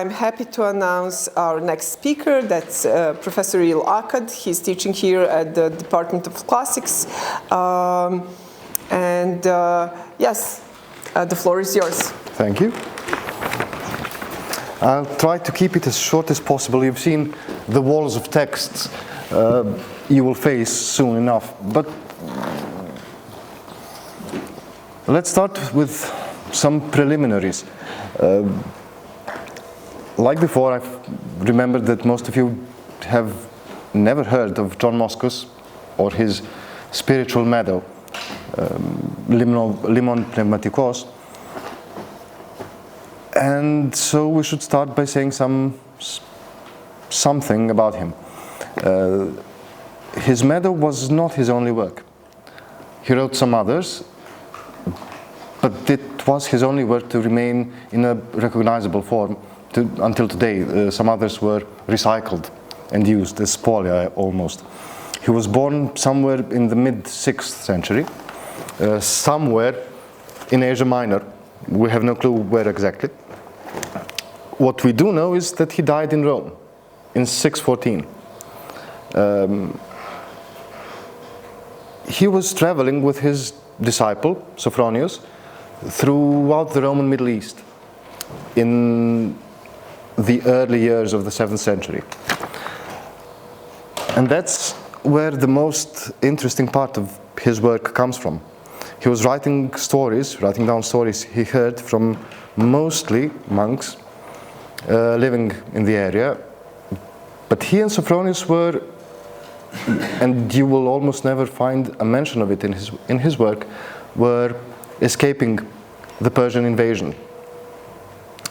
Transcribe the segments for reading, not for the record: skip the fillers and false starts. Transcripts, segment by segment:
I'm happy to announce our next speaker. That's Professor Akkad. He's teaching here at the Department of Classics. Yes, the floor is yours. Thank you. I'll try to keep it as short as possible. You've seen the walls of texts you will face soon enough. But let's start with some preliminaries. Like before, I've remembered that most of you have never heard of John Moschus or his spiritual meadow, Limon Pneumatikos. And so we should start by saying something about him. His meadow was not his only work. He wrote some others, but it was his only work to remain in a recognizable form until today. Some others were recycled and used as spolia almost. He was born somewhere in the mid-6th century, somewhere in Asia Minor. We have no clue where exactly. What we do know is that he died in Rome in 614. He was traveling with his disciple, Sophronius, throughout the Roman Middle East in the early years of the 7th century. And that's where the most interesting part of his work comes from. He was writing down stories he heard from mostly monks living in the area. But he and Sophronius were, and you will almost never find a mention of it in his work, were escaping the Persian invasion.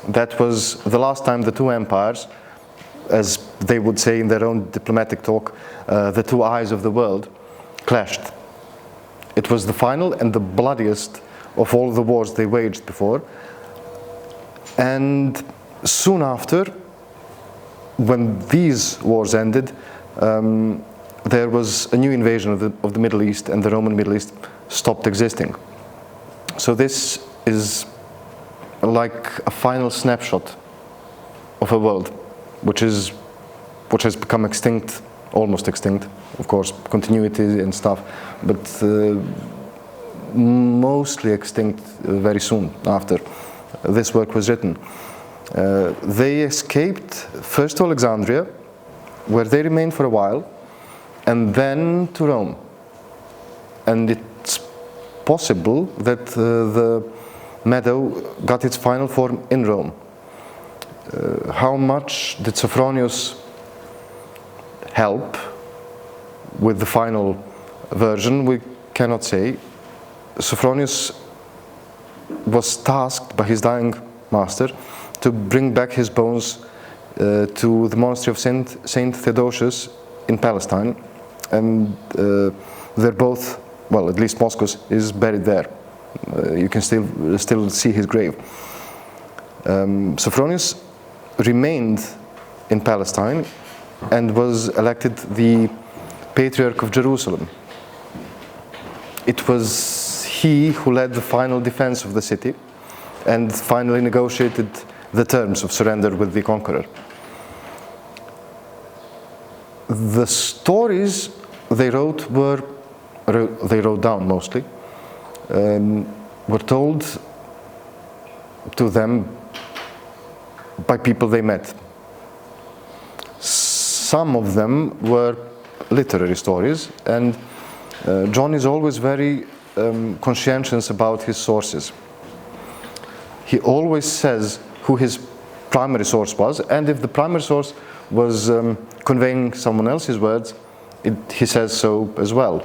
That was the last time the two empires, as they would say in their own diplomatic talk, the two eyes of the world, clashed. It was the final and the bloodiest of all the wars they waged before. And soon after, when these wars ended, there was a new invasion of the Middle East, and the Roman Middle East stopped existing. So this is like a final snapshot of a world which has become extinct, almost extinct, of course, continuity and stuff, but mostly extinct very soon after this work was written. They escaped first to Alexandria, where they remained for a while, and then to Rome. And it's possible that the meadow got its final form in Rome. How much did Sophronius help with the final version, we cannot say. Sophronius was tasked by his dying master to bring back his bones to the monastery of Saint Theodosius in Palestine, and they're both, well, at least Moschus is buried there. You can still see his grave. Sophronius remained in Palestine and was elected the Patriarch of Jerusalem. It was he who led the final defense of the city and finally negotiated the terms of surrender with the conqueror. The stories they wrote down mostly, were told to them by people they met. Some of them were literary stories, and John is always very conscientious about his sources. He always says who his primary source was, and if the primary source was conveying someone else's words, he says so as well.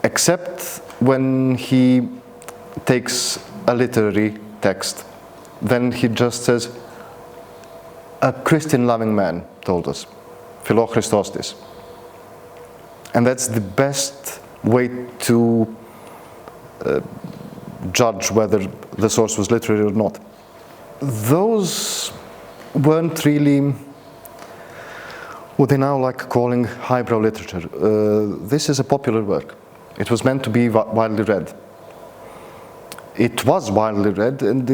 Except when he takes a literary text, then he just says, a Christian-loving man told us, Philo Christostis. And that's the best way to judge whether the source was literary or not. Those weren't really what they now like calling highbrow literature. This is a popular work. It was meant to be widely read. It was widely read, and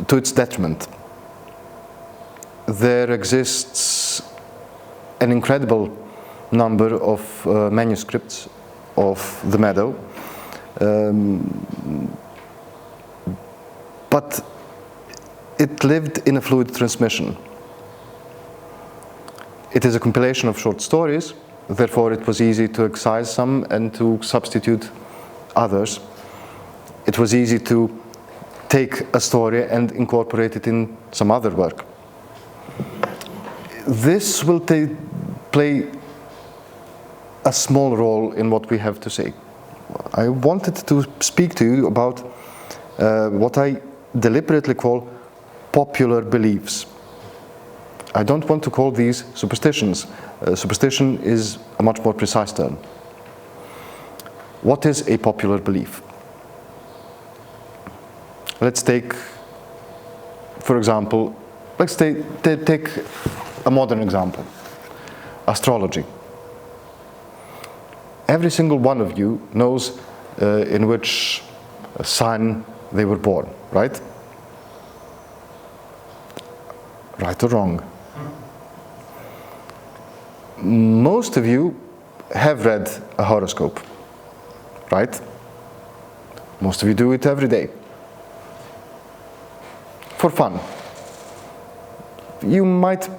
to its detriment. there exists an incredible number of manuscripts of the meadow, but it lived in a fluid transmission. It is a compilation of short stories, therefore it was easy to excise some and to substitute others. It was easy to take a story and incorporate it in some other work. This will play a small role in what we have to say. I wanted to speak to you about what I deliberately call popular beliefs. I don't want to call these superstitions. Superstition is a much more precise term. What is a popular belief? Let's take, for example, take a modern example, astrology. Every single one of you knows in which sign they were born, right? Right or wrong? Most of you have read a horoscope, right? Most of you do it every day. For fun. You might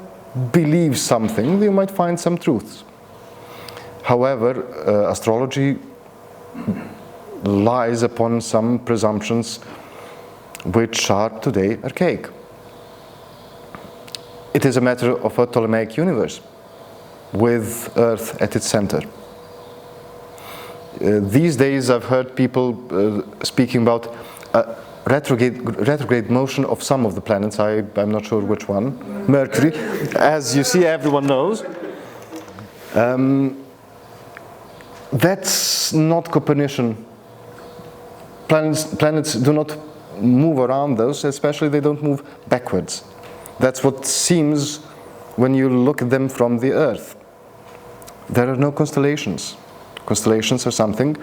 believe something, you might find some truths. However, astrology lies upon some presumptions which are today archaic. It is a matter of a Ptolemaic universe with Earth at its center. These days I've heard people speaking about retrograde motion of some of the planets. I'm not sure which one. Mercury, as you see, everyone knows. That's not Copernican. Planets do not move around those, especially they don't move backwards. That's what seems when you look at them from the Earth. There are no constellations. Constellations are something,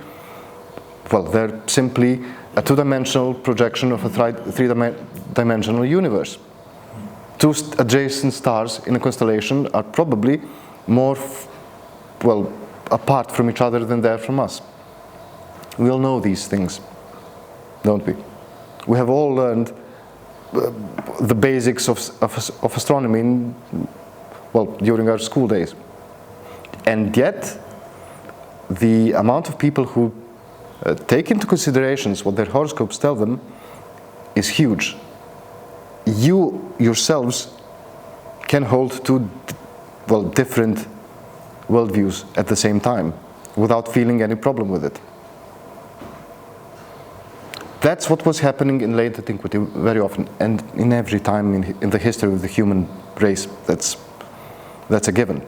well, they're simply a two-dimensional projection of a three-dimensional universe. Two adjacent stars in a constellation are probably more, well, apart from each other than they are from us. We all know these things, don't we? We have all learned the basics of astronomy during our school days. And yet, the amount of people who take into considerations what their horoscopes tell them is huge. You yourselves can hold two, different worldviews at the same time without feeling any problem with it. That's what was happening in late antiquity very often, and in every time in the history of the human race. That's a given.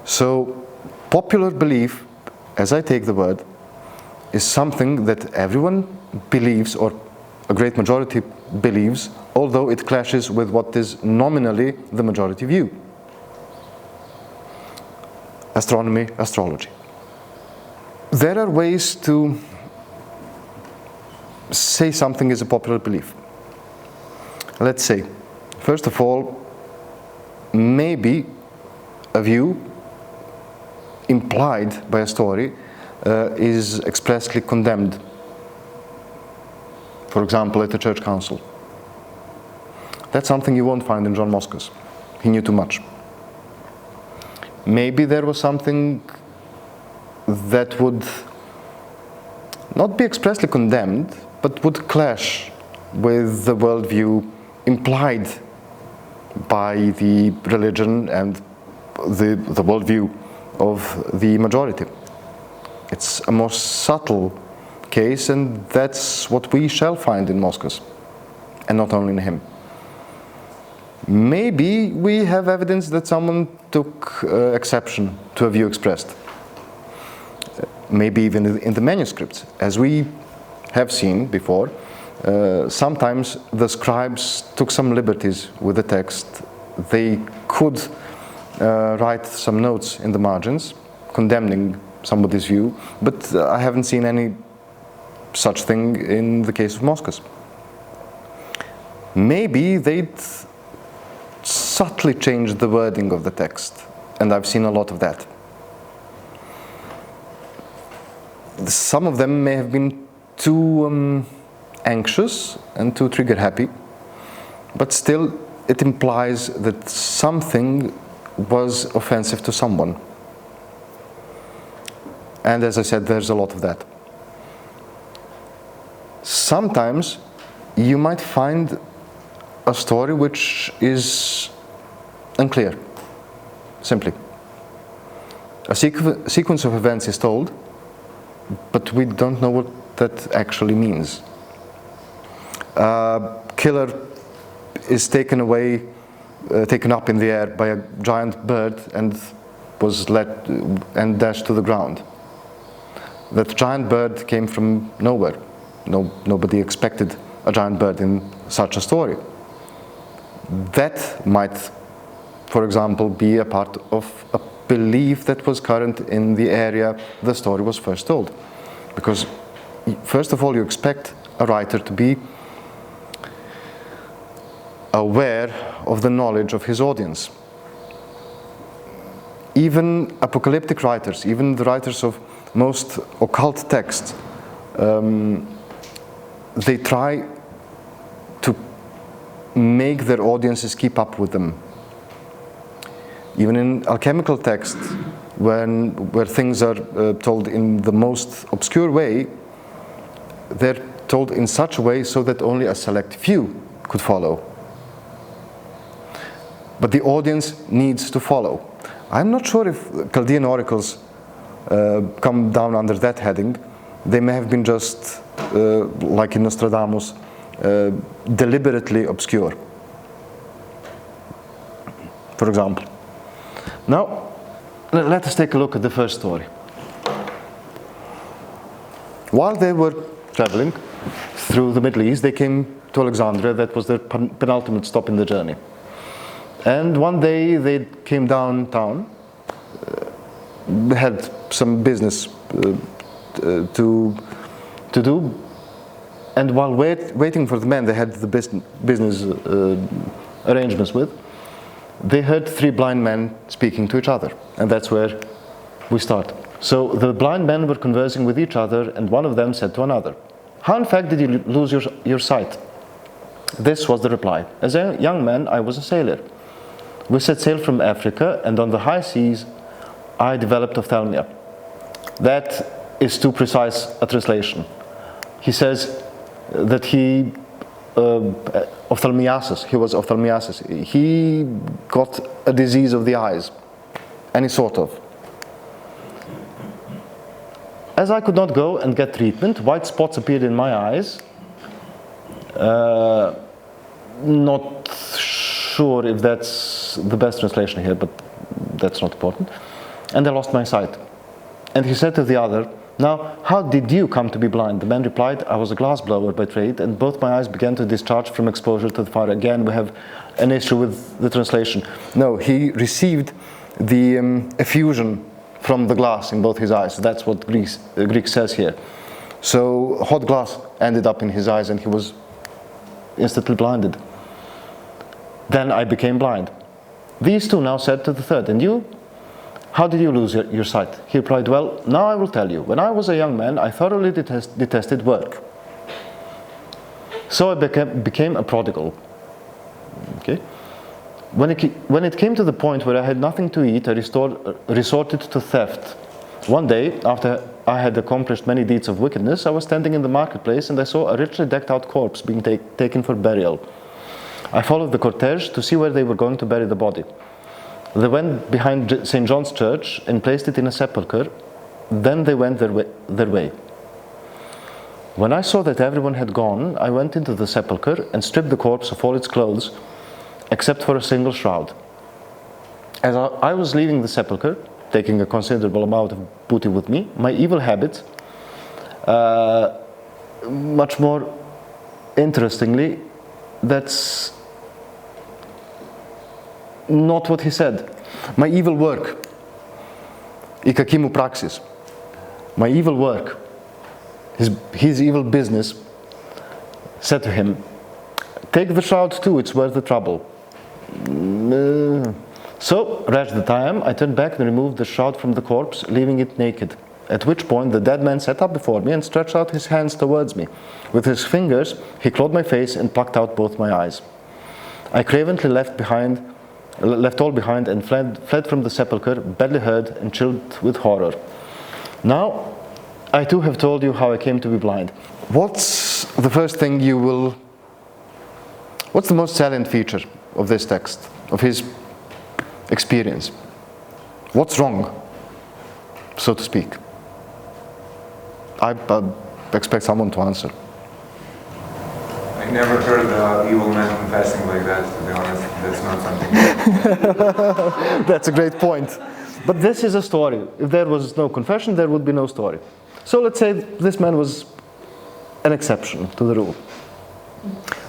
So, popular belief, as I take the word, is something that everyone believes, or a great majority believes, although it clashes with what is nominally the majority view. Astronomy, astrology. There are ways to say something is a popular belief. Let's say, first of all, maybe a view implied by a story is expressly condemned. For example, at the church council. That's something you won't find in John Moschus. He knew too much. Maybe there was something that would not be expressly condemned, but would clash with the worldview implied by the religion and the worldview of the majority. It's a more subtle case, and that's what we shall find in Moschus, and not only in him. Maybe we have evidence that someone took exception to a view expressed. Maybe even in the manuscripts. As we have seen before, sometimes the scribes took some liberties with the text. They could write some notes in the margins condemning somebody's view, but I haven't seen any such thing in the case of Moschus. Maybe they'd subtly change the wording of the text, and I've seen a lot of that. Some of them may have been too anxious and too trigger happy, but still it implies that something was offensive to someone. And as I said, there's a lot of that. Sometimes you might find a story which is unclear, simply. A sequence of events is told, but we don't know what that actually means. Killer is taken up in the air by a giant bird and was dashed to the ground. That giant bird came from nowhere. Nobody expected a giant bird in such a story. That might, for example, be a part of a belief that was current in the area the story was first told. Because, first of all, you expect a writer to be aware of the knowledge of his audience. Even apocalyptic writers, even the writers of most occult texts, they try to make their audiences keep up with them. Even in alchemical texts, where things are told in the most obscure way, they're told in such a way so that only a select few could follow. But the audience needs to follow. I'm not sure if Chaldean oracles come down under that heading. They may have been just, like in Nostradamus, deliberately obscure. For example. Now, let us take a look at the first story. While they were traveling through the Middle East, they came to Alexandria. That was their penultimate stop in the journey. And one day they came downtown, had some business to do, and while waiting for the man they had the business arrangements with, they heard three blind men speaking to each other, and that's where we start. So the blind men were conversing with each other, and one of them said to another, "How in fact did you lose your sight?" This was the reply. "As a young man, I was a sailor. We set sail from Africa, and on the high seas, I developed ophthalmia." That is too precise a translation. He says that he was ophthalmiasis. He got a disease of the eyes, any sort of. "As I could not go and get treatment, white spots appeared in my eyes." Not sure if that's the best translation here, but that's not important. "And I lost my sight." And he said to the other, "Now, how did you come to be blind?" The man replied, "I was a glassblower by trade, and both my eyes began to discharge from exposure to the fire." Again, we have an issue with the translation. No, he received the effusion from the glass in both his eyes. That's what Greek says here. So hot glass ended up in his eyes, and he was instantly blinded. "Then I became blind." These two now said to the third, "And you? How did you lose your sight?" He replied, "Well, now I will tell you. When I was a young man, I thoroughly detested work. So I became a prodigal." Okay. When it came to the point where I had nothing to eat, I resorted to theft. One day, after I had accomplished many deeds of wickedness, I was standing in the marketplace and I saw a richly decked out corpse being taken for burial. I followed the cortege to see where they were going to bury the body. They went behind St. John's Church and placed it in a sepulchre. Then they went their way. When I saw that everyone had gone, I went into the sepulchre and stripped the corpse of all its clothes, except for a single shroud. As I was leaving the sepulchre, taking a considerable amount of booty with me, my evil habit, much more interestingly, that's not what he said. My evil work, η κακή μου πράξεις, my evil work, his evil business, said to him, "Take the shroud too, it's worth the trouble. So, rash that I am, I turned back and removed the shroud from the corpse, leaving it naked. At which point the dead man sat up before me and stretched out his hands towards me. With his fingers, he clawed my face and plucked out both my eyes. I cravenly left all behind and fled from the sepulchre, badly hurt and chilled with horror. Now, I too have told you how I came to be blind. What's the first thing what's the most salient feature of this text, of his experience? What's wrong, so to speak? I expect someone to answer. I never heard evil men confessing like that, to be honest. That's not something. That's a great point. But this is a story. If there was no confession, there would be no story. So let's say this man was an exception to the rule.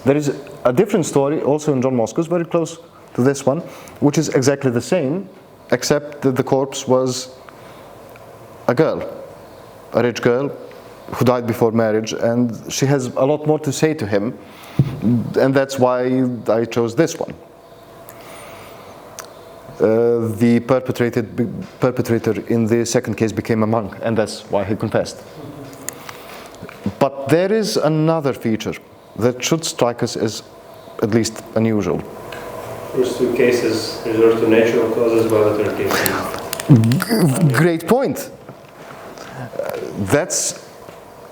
There is a different story also in John Moschus, very close to this one, which is exactly the same, except that the corpse was a girl, a rich girl who died before marriage, and she has a lot more to say to him, and that's why I chose this one. The perpetrator in the second case became a monk, and that's why he confessed. But there is another feature that should strike us as at least unusual. First two cases resort to natural causes, while the third case. Great point. That's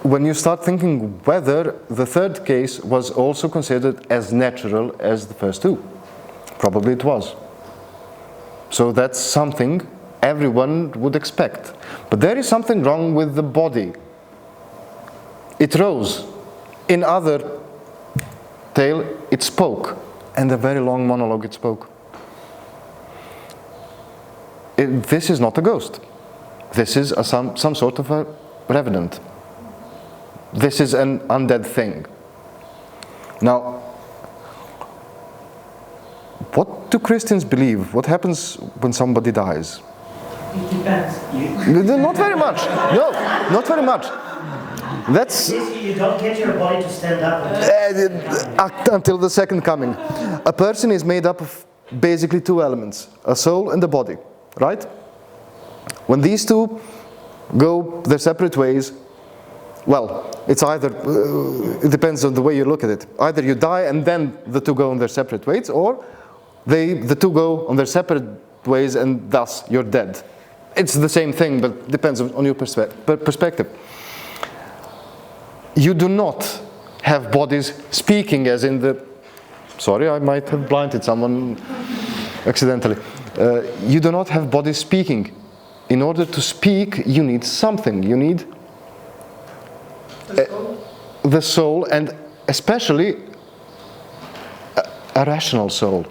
when you start thinking whether the third case was also considered as natural as the first two. Probably it was. So that's something everyone would expect. But there is something wrong with the body. It rose. In other tale, it spoke. And a very long monologue it spoke. This is not a ghost. This is some sort of a revenant. This is an undead thing. Now, what do Christians believe? What happens when somebody dies? It depends. Not very much. No, not very much. That's You don't get your body to stand up. until the second coming. A person is made up of basically two elements, a soul and a body, right? When these two go their separate ways, well, it's either, it depends on the way you look at it. Either you die and then the two go on their separate ways, or the two go on their separate ways and thus you're dead. It's the same thing, but depends on your perspective. You do not have bodies speaking as in the... Sorry, I might have blinded someone accidentally. You do not have bodies speaking. In order to speak, you need something. You need the soul, and especially a rational soul.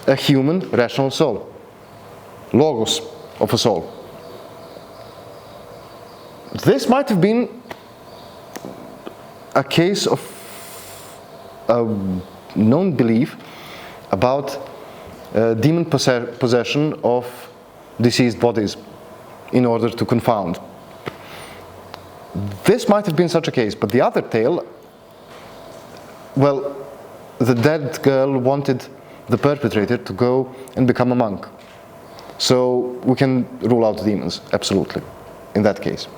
A human rational soul. Logos of a soul. This might have been a case of a known belief about demon possession of deceased bodies in order to confound. This might have been such a case, but the other tale, well, the dead girl wanted the perpetrator to go and become a monk. So we can rule out demons, absolutely, in that case.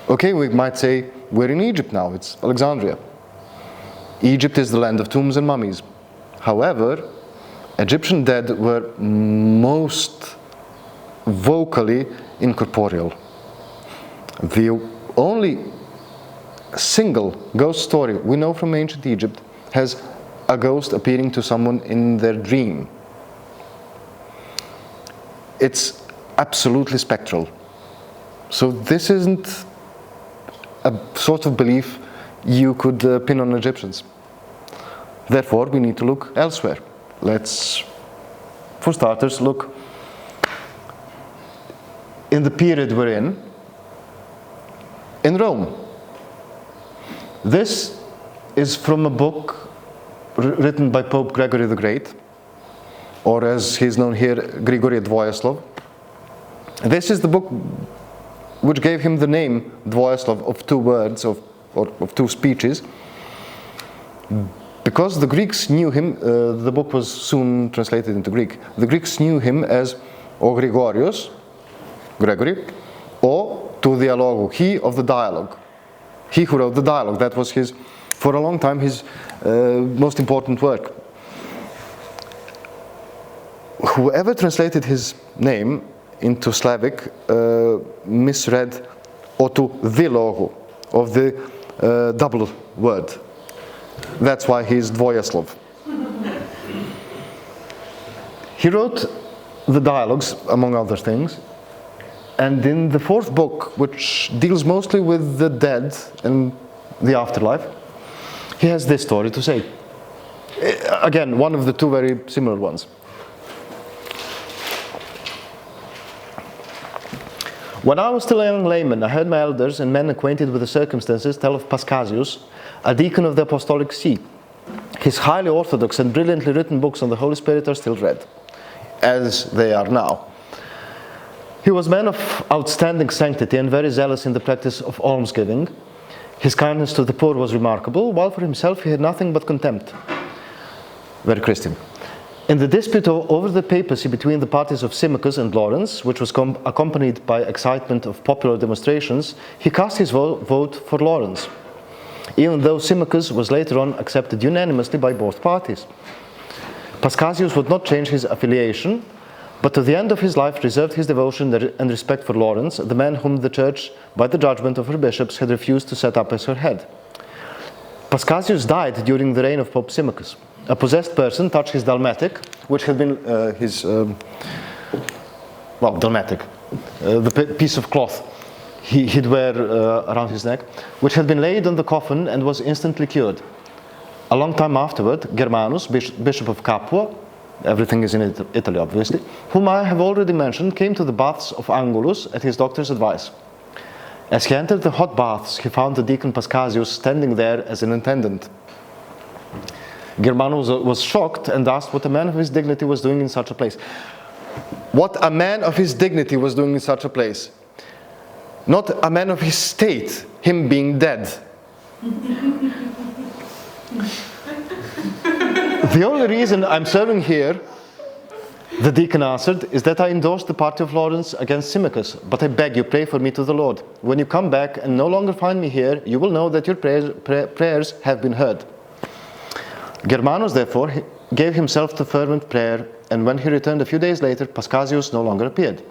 Okay, we might say, we're in Egypt now, it's Alexandria. Egypt is the land of tombs and mummies. However, Egyptian dead were most vocally incorporeal. The only single ghost story we know from ancient Egypt has a ghost appearing to someone in their dream. It's absolutely spectral. So this isn't a sort of belief you could pin on Egyptians. Therefore, we need to look elsewhere. Let's, for starters, look in the period we're in Rome. This is from a book written by Pope Gregory the Great, or as he's known here, Grigory Dvoyaslav. This is the book which gave him the name Dvoyaslav of two words, or of two speeches, because the Greeks knew him, the book was soon translated into Greek. The Greeks knew him as O Gregorios, Gregory, or to dialogo, he of the dialogue. He who wrote the dialogue. That was his, for a long time, his most important work. Whoever translated his name into Slavic misread O to the logo of the double word. That's why he's Dvoyaslav. He wrote the dialogues, among other things, and in the fourth book, which deals mostly with the dead and the afterlife, he has this story to say. Again, one of the two very similar ones. When I was still a young layman, I heard my elders and men acquainted with the circumstances tell of Paschasius, a deacon of the Apostolic See. His highly orthodox and brilliantly written books on the Holy Spirit are still read, as they are now. He was a man of outstanding sanctity and very zealous in the practice of almsgiving. His kindness to the poor was remarkable, while for himself he had nothing but contempt. Very Christian. In the dispute over the papacy between the parties of Symmachus and Lawrence, which was accompanied by excitement of popular demonstrations, he cast his vote for Lawrence, even though Symmachus was later on accepted unanimously by both parties. Paschasius would not change his affiliation, but to the end of his life reserved his devotion and respect for Lawrence, the man whom the Church, by the judgment of her bishops, had refused to set up as her head. Paschasius died during the reign of Pope Symmachus. A possessed person touched his dalmatic, which had been dalmatic, the piece of cloth he'd wear around his neck, which had been laid on the coffin and was instantly cured. A long time afterward, Germanus, bishop of Capua, everything is in Italy obviously, whom I have already mentioned, came to the baths of Angulus at his doctor's advice. As he entered the hot baths, he found the deacon Paschasius standing there as an attendant. Germanus was shocked and asked what a man of his dignity was doing in such a place. What a man of his dignity was doing in such a place. Not a man of his state, him being dead. The only reason I'm serving here, the deacon answered, is that I endorsed the party of Lawrence against Symmachus, but I beg you, pray for me to the Lord. When you come back and no longer find me here, you will know that your prayers have been heard. Germanus, therefore, gave himself to fervent prayer, and when he returned a few days later, Paschasius no longer appeared.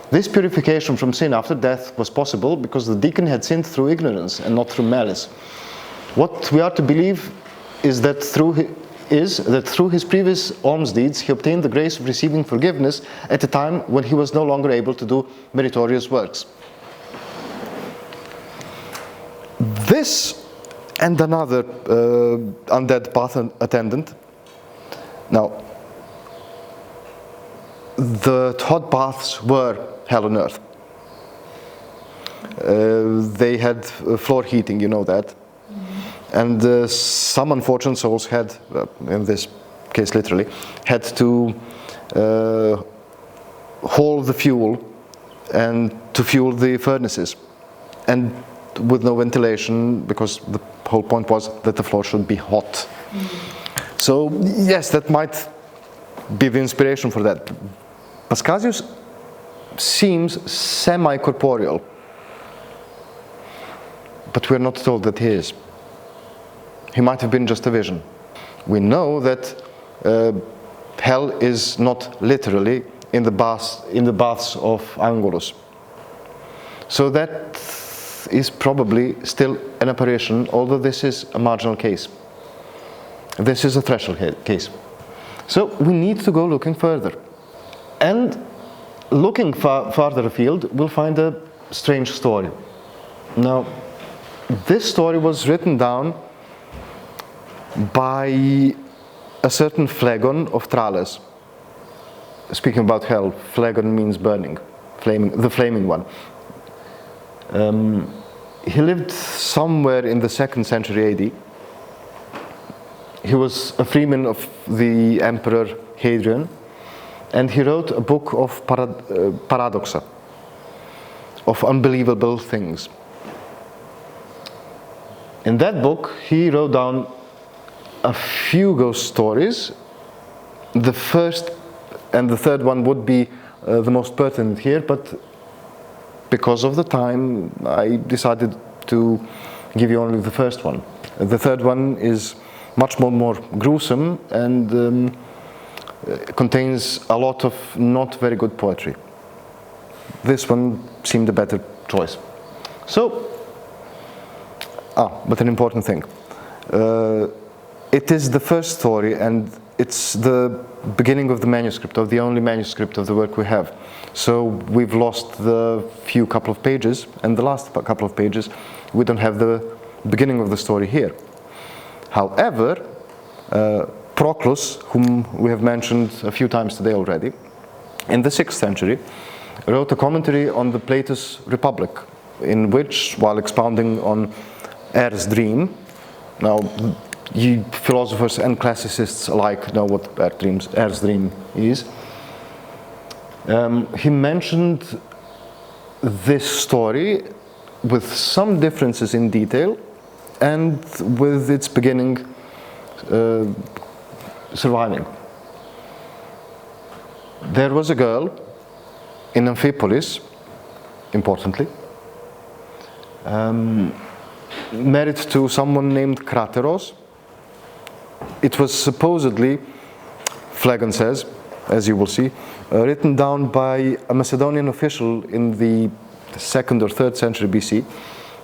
This purification from sin after death was possible because the deacon had sinned through ignorance and not through malice. What we are to believe is that through his previous alms deeds, he obtained the grace of receiving forgiveness at a time when he was no longer able to do meritorious works. This and another undead bath attendant. Now, the hot baths were hell on earth. They had floor heating, you know that. And some unfortunate souls had, in this case literally, had to haul the fuel and to fuel the furnaces. And with no ventilation, because the whole point was that the floor should be hot. So yes, that might be the inspiration for that. Paschasius seems semi-corporeal, but we're not told that he is. He might have been just a vision. We know that hell is not literally in the baths of Angulus. So that is probably still an apparition, although this is a marginal case. This is a threshold case. So we need to go looking further. And looking farther afield, we'll find a strange story. Now, this story was written down by a certain Phlegon of Tralles. Speaking about hell, Phlegon means burning, the flaming one. He lived somewhere in the 2nd century AD. He was a freeman of the Emperor Hadrian, and he wrote a book of paradoxa, of unbelievable things. In that book, he wrote down a few ghost stories. The first and the third one would be the most pertinent here, but because of the time, I decided to give you only the first one. The third one is much more gruesome and contains a lot of not very good poetry. This one seemed a better choice. So, but an important thing. It is the first story, and it's the beginning of the manuscript, of the only manuscript of the work we have. So we've lost the couple of pages, and the last couple of pages, we don't have the beginning of the story here. However, Proclus, whom we have mentioned a few times today already, in the 6th century, wrote a commentary on the Plato's Republic, in which, while expounding on Er's dream, now you philosophers and classicists alike know what Er's dream is, he mentioned this story with some differences in detail and with its beginning surviving. There was a girl in Amphipolis, importantly, married to someone named Crateros. It was supposedly, Phlegon says, as you will see, written down by a Macedonian official in the 2nd or 3rd century BC,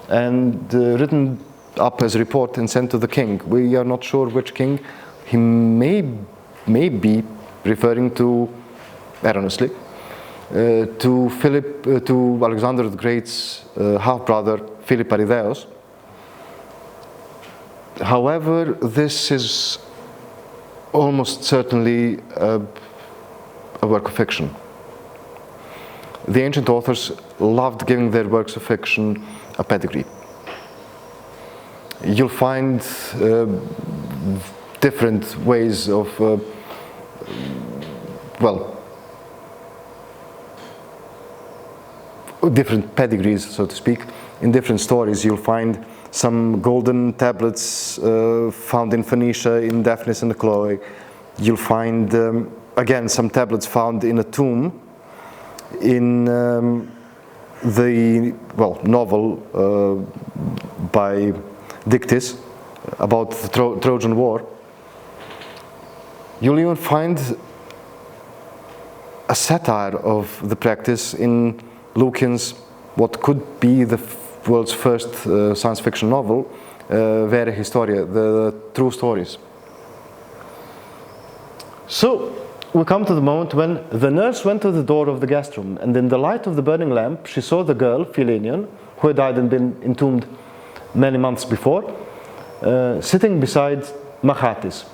and written up as a report and sent to the king. We are not sure which king. He may be referring to, erroneously, to Alexander the Great's half-brother, Philip Arideos. However, this is almost certainly a work of fiction. The ancient authors loved giving their works of fiction a pedigree. You'll find different ways of, different pedigrees, so to speak. In different stories, you'll find some golden tablets found in Phoenicia, in Daphnis and Chloe. You'll find, again, some tablets found in a tomb in the novel by Dictys about the Trojan War. You'll even find a satire of the practice in Lucian's, what could be the world's first science fiction novel, Vera Historia, the true stories. So, we come to the moment when the nurse went to the door of the guest room, and in the light of the burning lamp, she saw the girl, Philaenion, who had died and been entombed many months before, sitting beside Machatis.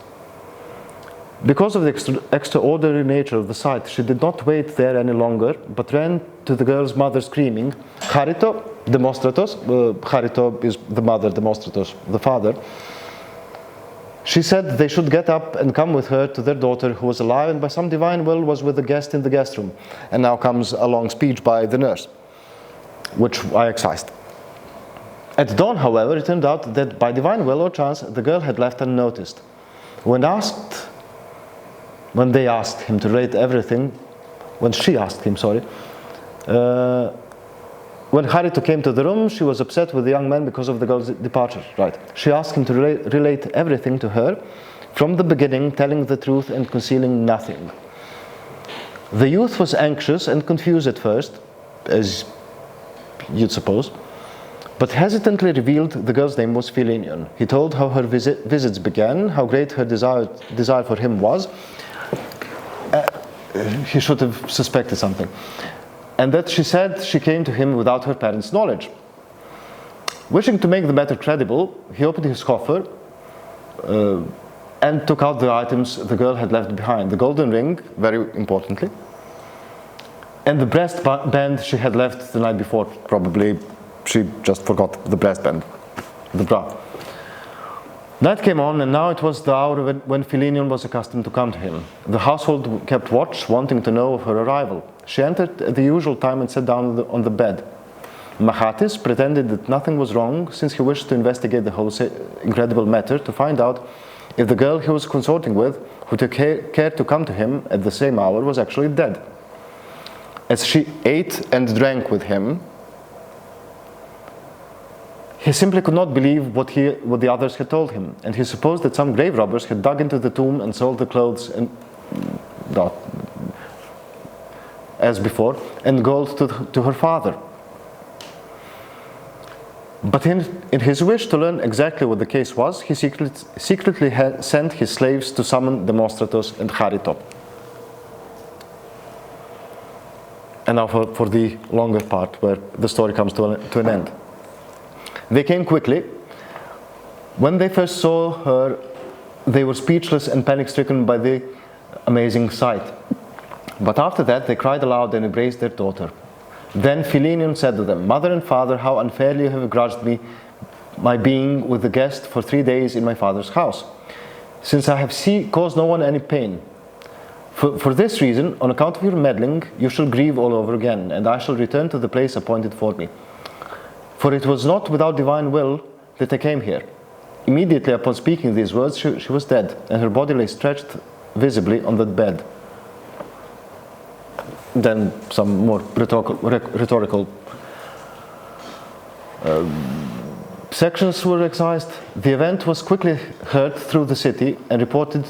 Because of the extraordinary nature of the sight, she did not wait there any longer, but ran to the girl's mother screaming, Charito, Demostratos. Charito is the mother, Demostratos, the father. She said they should get up and come with her to their daughter, who was alive and by some divine will was with the guest in the guest room. And now comes a long speech by the nurse, which I excised. At dawn, however, it turned out that by divine will or chance, the girl had left unnoticed. When they asked him to relate everything, when she asked him, when Charito came to the room, she was upset with the young man because of the girl's departure. Right. She asked him to relate everything to her, from the beginning, telling the truth and concealing nothing. The youth was anxious and confused at first, as you'd suppose, but hesitantly revealed the girl's name was Philaenion. He told how her visits began, how great her desire for him was. He should have suspected something. And that she said she came to him without her parents' knowledge. Wishing to make the matter credible, he opened his coffer and took out the items the girl had left behind. The golden ring, very importantly, and the breast band she had left the night before. Probably she just forgot the breast band, the bra. Night came on, and now it was the hour when Philaenion was accustomed to come to him. The household kept watch, wanting to know of her arrival. She entered at the usual time and sat down on the bed. Machatis pretended that nothing was wrong, since he wished to investigate the whole incredible matter to find out if the girl he was consorting with, who took care to come to him at the same hour, was actually dead. As she ate and drank with him, he simply could not believe what the others had told him, and he supposed that some grave robbers had dug into the tomb and sold the clothes and as before, and gold to her father. But in his wish to learn exactly what the case was, he secretly sent his slaves to summon Demostratos and Charito. And now for the longer part, where the story comes to an end. They came quickly. When they first saw her, they were speechless and panic-stricken by the amazing sight. But after that, they cried aloud and embraced their daughter. Then Philemon said to them, "Mother and father, how unfairly you have grudged me my being with the guest for 3 days in my father's house, since I have caused no one any pain. For this reason, on account of your meddling, you shall grieve all over again, and I shall return to the place appointed for me. For it was not without divine will that I came here." Immediately upon speaking these words, she was dead, and her body lay stretched visibly on the bed. Then some more rhetorical sections were excised. The event was quickly heard through the city and reported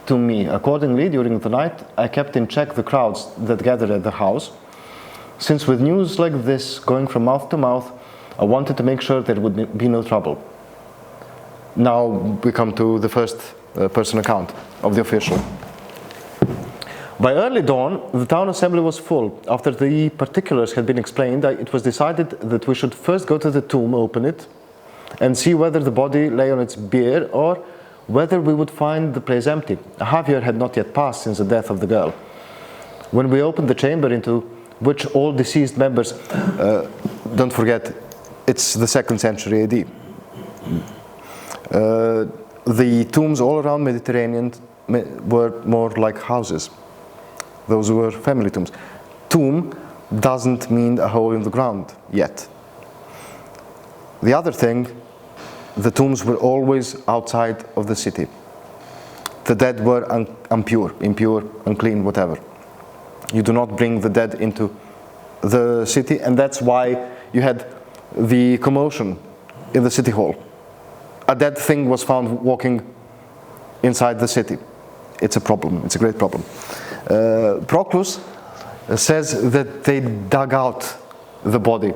to me. Accordingly, during the night, I kept in check the crowds that gathered at the house, since with news like this going from mouth to mouth, I wanted to make sure there would be no trouble. Now we come to the first person account of the official. By early dawn, the town assembly was full. After the particulars had been explained, it was decided that we should first go to the tomb, open it, and see whether the body lay on its bier or whether we would find the place empty. A half year had not yet passed since the death of the girl. When we opened the chamber into which all deceased members, don't forget, it's the 2nd century AD. The tombs all around Mediterranean were more like houses. Those were family tombs. Tomb doesn't mean a hole in the ground yet. The other thing, the tombs were always outside of the city. The dead were impure, unclean, whatever. You do not bring the dead into the city, and that's why you had the commotion in the city hall. A dead thing was found walking inside the city. It's a problem, it's a great problem. Proclus says that they dug out the body.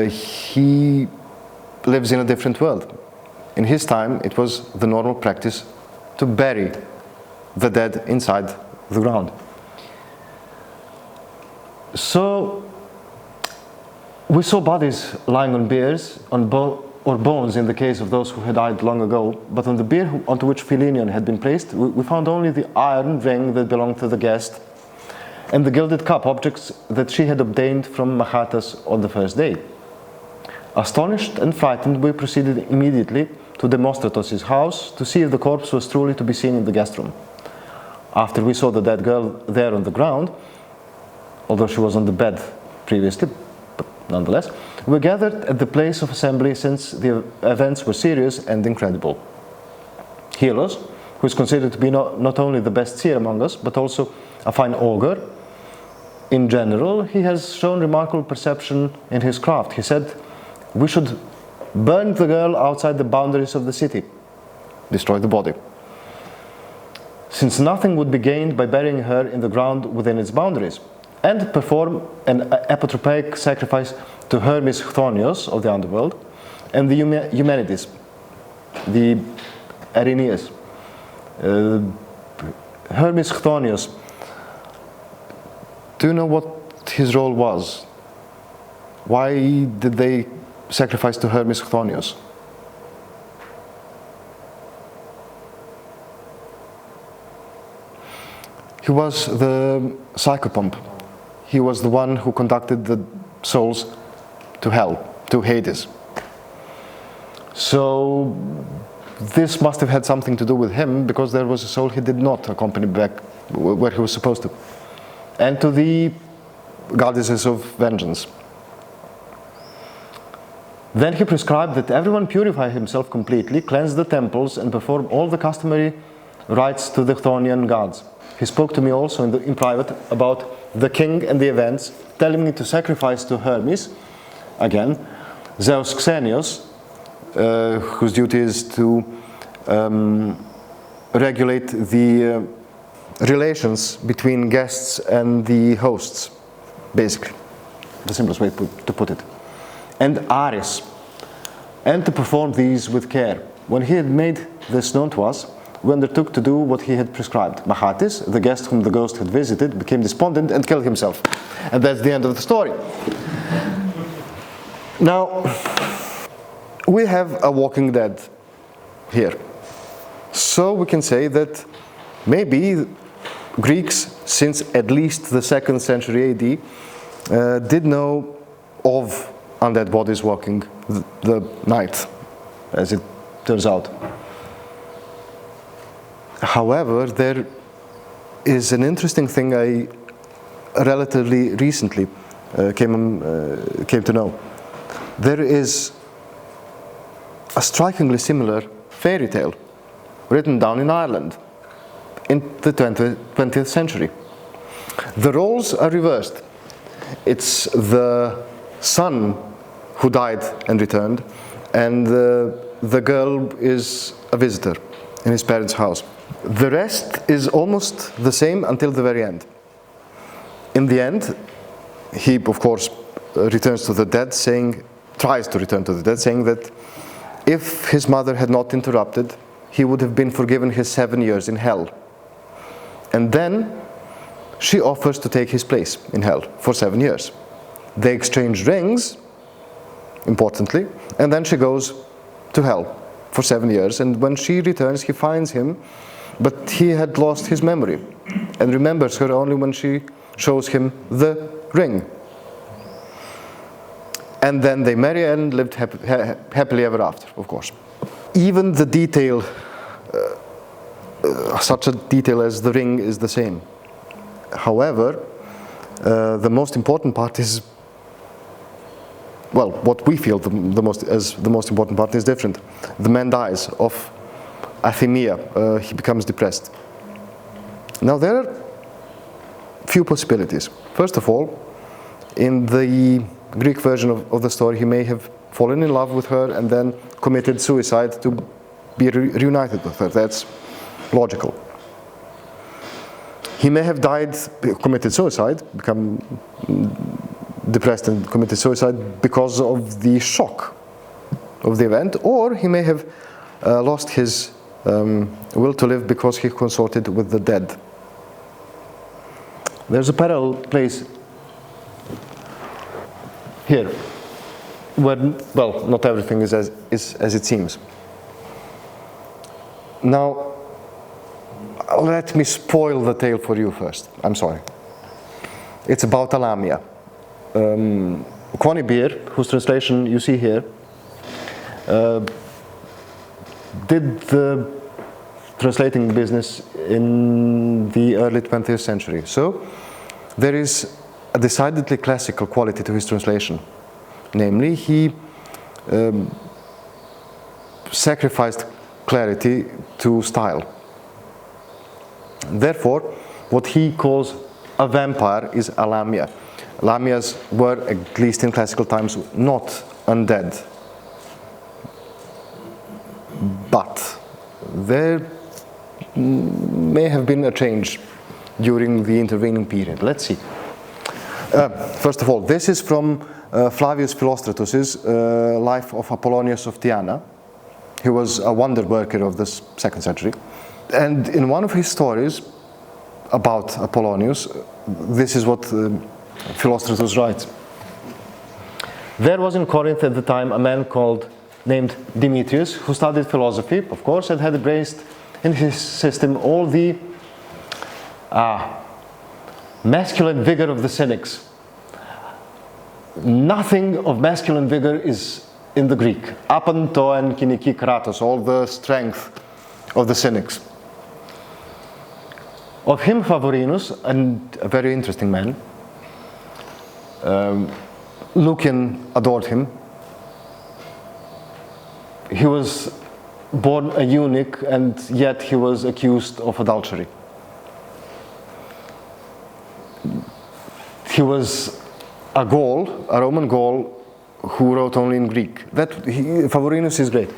He lives in a different world. In his time, it was the normal practice to bury the dead inside the ground. So we saw bodies lying on biers, or bones in the case of those who had died long ago, but on the bier onto which Philemon had been placed, we found only the iron ring that belonged to the guest and the gilded cup, objects that she had obtained from Machatas on the first day. Astonished and frightened, we proceeded immediately to Demostratos' house to see if the corpse was truly to be seen in the guest room. After we saw the dead girl there on the ground, although she was on the bed previously, but nonetheless, we gathered at the place of assembly since the events were serious and incredible. Helos, who is considered to be not only the best seer among us, but also a fine augur, in general, he has shown remarkable perception in his craft. He said, "We should burn the girl outside the boundaries of the city, destroy the body, since nothing would be gained by burying her in the ground within its boundaries, and perform an apotropaic sacrifice to Hermes Chthonios of the underworld and the Eumenides, the Erineas. Hermes Chthonios, do you know what his role was? Why did they sacrifice to Hermes Chthonios? He was the psychopomp. He was the one who conducted the souls to hell, to Hades. So this must have had something to do with him, because there was a soul he did not accompany back where he was supposed to, and to the goddesses of vengeance. Then he prescribed that everyone purify himself completely, cleanse the temples, and perform all the customary rites to the Chthonian gods. He spoke to me also in private about the king and the events, telling me to sacrifice to Hermes, again, Zeus Xenios, whose duty is to regulate the relations between guests and the hosts, basically, the simplest way to put it. And Ares, and to perform these with care. When he had made this known to us, we undertook to do what he had prescribed. Mahatis, the guest whom the ghost had visited, became despondent and killed himself. And that's the end of the story. Now, we have a walking dead here. So we can say that maybe Greeks, since at least the 2nd century AD, did know of undead bodies walking the night, as it turns out. However, there is an interesting thing I relatively recently came to know. There is a strikingly similar fairy tale written down in Ireland in the 20th century. The roles are reversed. It's the son who died and returned, and the girl is a visitor in his parents' house. The rest is almost the same until the very end. In the end, he, of course, returns to the dead, tries to return to the dead, saying that if his mother had not interrupted, he would have been forgiven his 7 years in hell. And then she offers to take his place in hell for 7 years. They exchange rings, importantly, and then she goes to hell for 7 years. And when she returns, he finds him, but he had lost his memory and remembers her only when she shows him the ring. And then they marry and lived happily ever after, of course. Even the detail, such a detail as the ring, is the same. However, the most important part is, well, what we feel the most important part is different. The man dies of athemia. He becomes depressed. Now, there are few possibilities. First of all, in the Greek version of the story, he may have fallen in love with her and then committed suicide to be reunited with her. That's logical. He may have committed suicide, become depressed and committed suicide because of the shock of the event, or he may have lost his will to live because he consorted with the dead. There's a parallel place here, where, well, not everything is as it seems. Now, let me spoil the tale for you first. I'm sorry. It's about Alamia. Conybeare, whose translation you see here, did the translating business in the early 20th century. So there is a decidedly classical quality to his translation. Namely, he sacrificed clarity to style. Therefore, what he calls a vampire is a lamia. Lamias were, at least in classical times, not undead. But there may have been a change during the intervening period. Let's see. First of all, this is from Flavius Philostratus's Life of Apollonius of Tyana. He was a wonder worker of the 2nd century. And in one of his stories about Apollonius, this is what Philostratus writes. There was in Corinth at the time a man named Demetrius, who studied philosophy, of course, and had embraced in his system all the masculine vigor of the Cynics. Nothing of masculine vigor is in the Greek. Apan to en kiniki kratos, all the strength of the Cynics. Of him Favorinus, and a very interesting man, Lucian adored him. he was born a eunuch, and yet he was accused of adultery. He was a Gaul, a Roman Gaul, who wrote only in Greek. Favorinus is great.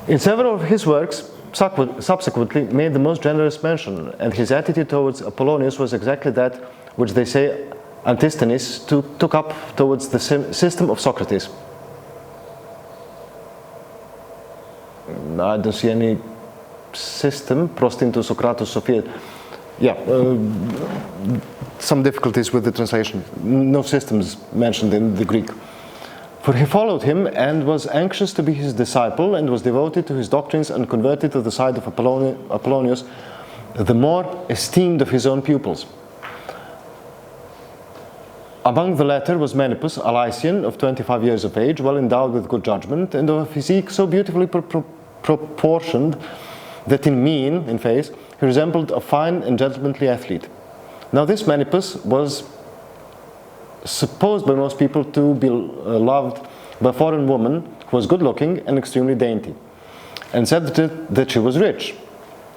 In several of his works, subsequently made the most generous mention, and his attitude towards Apollonius was exactly that which they say Antisthenes took up towards the system of Socrates. I don't see any system, prostin to Socratus Sophia. Yeah, some difficulties with the translation. No systems mentioned in the Greek. For he followed him and was anxious to be his disciple, and was devoted to his doctrines and converted to the side of Apollonius, the more esteemed of his own pupils. Among the latter was Menippus, a Lycian of 25 years of age, well endowed with good judgment, and of a physique so beautifully proportioned that in face, he resembled a fine and gentlemanly athlete. Now this Menippus was supposed by most people to be loved by a foreign woman who was good looking and extremely dainty, and said that she was rich,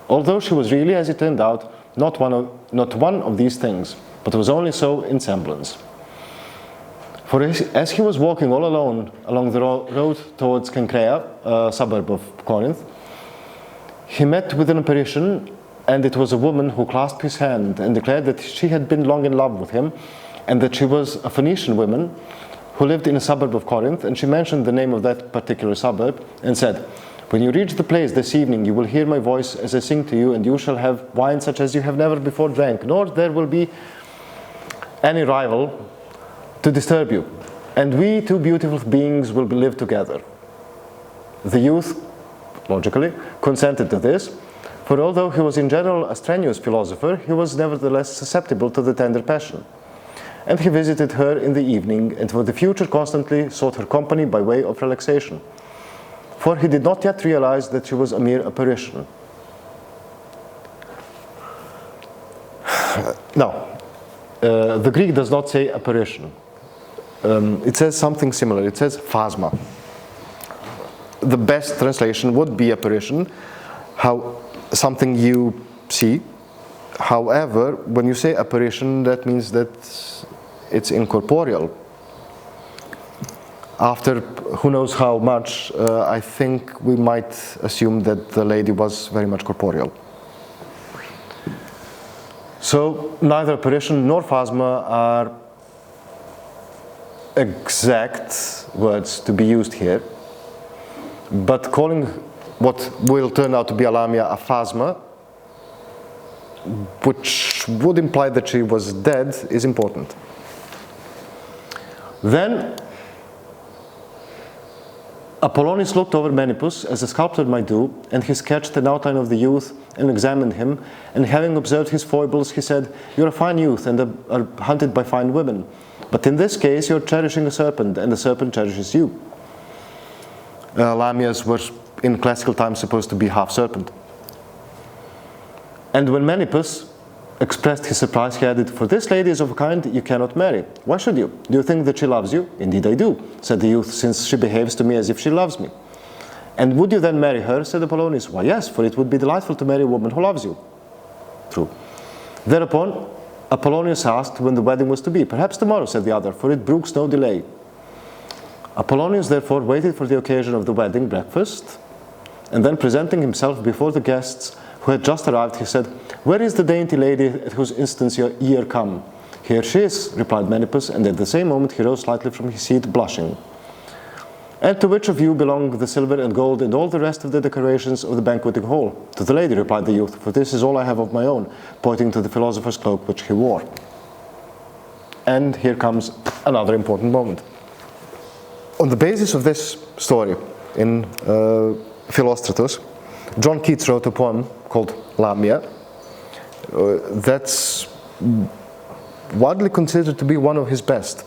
although she was really, as it turned out, not one of these things, but was only so in semblance. For as he was walking all alone along the road towards Cenchrea, a suburb of Corinth, he met with an apparition, and it was a woman who clasped his hand and declared that she had been long in love with him, and that she was a Phoenician woman who lived in a suburb of Corinth, and she mentioned the name of that particular suburb and said, "When you reach the place this evening, you will hear my voice as I sing to you, and you shall have wine such as you have never before drank, nor there will be any rival to disturb you. And we two beautiful beings will live together." The youth, logically, consented to this, for although he was in general a strenuous philosopher, he was nevertheless susceptible to the tender passion. And he visited her in the evening, and for the future constantly sought her company by way of relaxation, for he did not yet realize that she was a mere apparition. Now, the Greek does not say apparition. It says something similar. It says phasma. The best translation would be apparition, something you see. However, when you say apparition, that means that it's incorporeal. After who knows how much, I think we might assume that the lady was very much corporeal. So neither apparition nor phasma are exact words to be used here, but calling what will turn out to be a lamia a phasma, which would imply that she was dead, is important. Then Apollonius looked over Menippus as a sculptor might do, and he sketched an outline of the youth and examined him, and having observed his foibles, he said, "You're a fine youth and are hunted by fine women, but in this case you're cherishing a serpent, and the serpent cherishes you." Lamias were in classical times supposed to be half serpent. And when Menippus expressed his surprise, he added, "For this lady is of a kind you cannot marry. Why should you? Do you think that she loves you?" "Indeed I do," said the youth, "since she behaves to me as if she loves me." "And would you then marry her?" said Apollonius. "Why, yes, for it would be delightful to marry a woman who loves you." True. Thereupon Apollonius asked when the wedding was to be. "Perhaps tomorrow," said the other, "for it brooks no delay." Apollonius therefore waited for the occasion of the wedding breakfast, and then presenting himself before the guests who had just arrived, he said, "Where is the dainty lady at whose instance ye are come?" "Here she is," replied Menippus, and at the same moment he rose slightly from his seat, blushing. "And to which of you belong the silver and gold and all the rest of the decorations of the banqueting hall?" "To the lady," replied the youth, "for this is all I have of my own," pointing to the philosopher's cloak which he wore. And here comes another important moment. On the basis of this story in Philostratus, John Keats wrote a poem called Lamia that's widely considered to be one of his best.